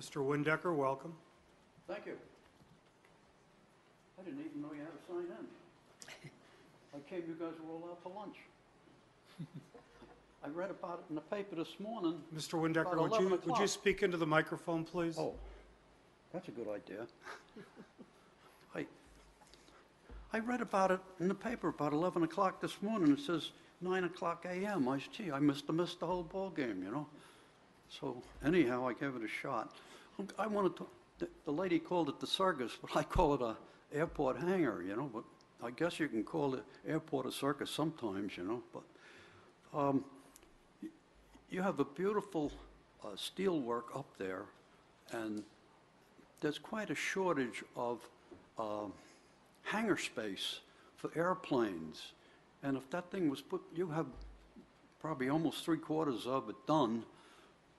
Mr. Windecker, welcome. Thank you. I didn't even know you had to sign in. I came, you guys were all out to lunch. I read about it in the paper this morning. Mr. Windecker, About 11 would you o'clock. speak into the microphone, please? Oh, that's a good idea. I read about it in the paper about 11 o'clock this morning. It says 9 o'clock a.m. I said, gee, I missed the whole ball game, you know. So anyhow, I gave it a shot. I wanted to, the lady called it the circus, but I call it a airport hangar, you know. But I guess you can call the airport a circus sometimes, you know. But you have a beautiful steel work up there, and there's quite a shortage of hangar space for airplanes. And if that thing was put, you have probably almost 3/4 of it done,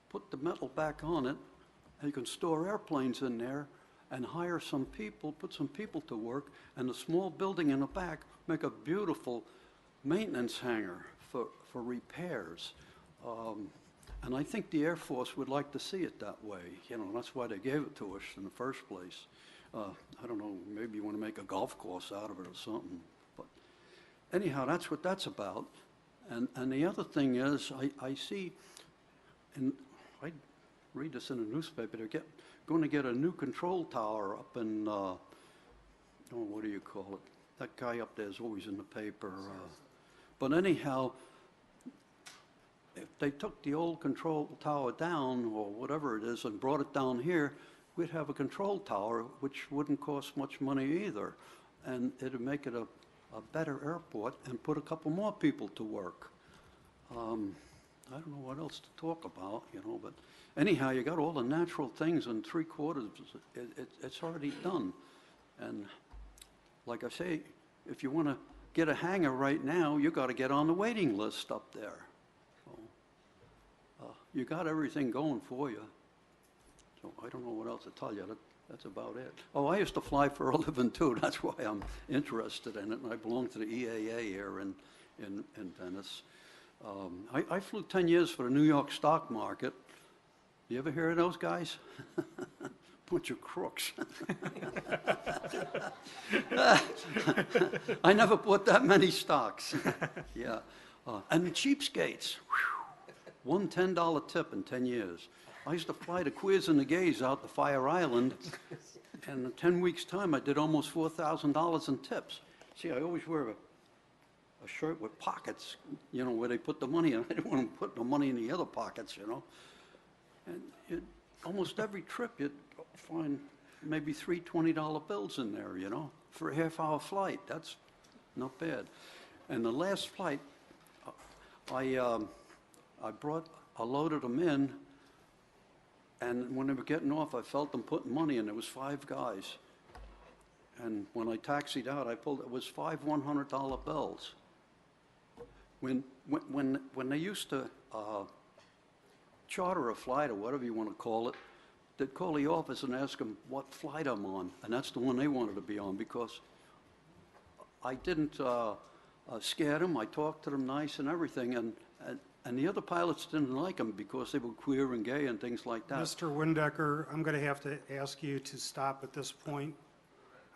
put the metal back on it, and you can store airplanes in there and hire some people, put some people to work, and the small building in the back, make a beautiful maintenance hangar for repairs. And I think the Air Force would like to see it that way. You know, that's why they gave it to us in the first place. I don't know, maybe you want to make a golf course out of it or something. But anyhow, that's what that's about. And the other thing is, I see, and I read this in the newspaper, they're going to get a new control tower up in, oh, what do you call it? That guy up there is always in the paper. But anyhow, if they took the old control tower down, or whatever it is, and brought it down here, we'd have a control tower, which wouldn't cost much money either. And it'd make it a better airport and put a couple more people to work. I don't know what else to talk about, you know, but anyhow, you got all the natural things in 3/4. It's already done. And like I say, if you want to get a hangar right now, you got to get on the waiting list up there. You got everything going for you. So I don't know what else to tell you. That's about it. Oh, I used to fly for a living too. That's why I'm interested in it. And I belong to the EAA here in Venice. I flew 10 years for the New York stock market. You ever hear of those guys? Bunch of crooks. I never bought that many stocks. Yeah. And the cheapskates. Whew. One $10 tip in 10 years. I used to fly the Queers and the Gays out to Fire Island, and in 10 weeks' time, I did almost $4,000 in tips. See, I always wear a shirt with pockets, you know, where they put the money in. I didn't want to put the money in the other pockets, you know. And almost every trip, you'd find maybe 3 $20 bills in there, you know, for a half-hour flight. That's not bad. And the last flight, I loaded them in, and when they were getting off, I felt them putting money in. There was 5 guys. And when I taxied out, it was 5 $100 bills. When they used to charter a flight, or whatever you want to call it, they'd call the office and ask them what flight I'm on, and that's the one they wanted to be on, because I didn't scare them. I talked to them nice and everything, and the other pilots didn't like them because they were queer and gay and things like that. Mr. Windecker, I'm going to have to ask you to stop at this point.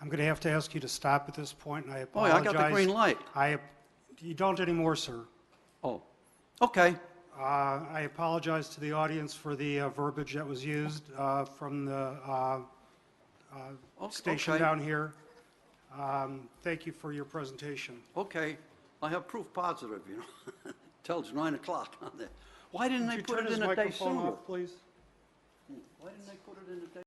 I'm going to have to ask you to stop at this point, and I apologize. Oh, yeah, I got the green light. You don't anymore, sir. Oh, okay. I apologize to the audience for the verbiage that was used from the station okay. down here. Thank you for your presentation. Okay. I have proof positive, you know. Tells 9 o'clock on there. Why didn't they put it in a day sooner? Microphone off, please. Why didn't they put it in a day?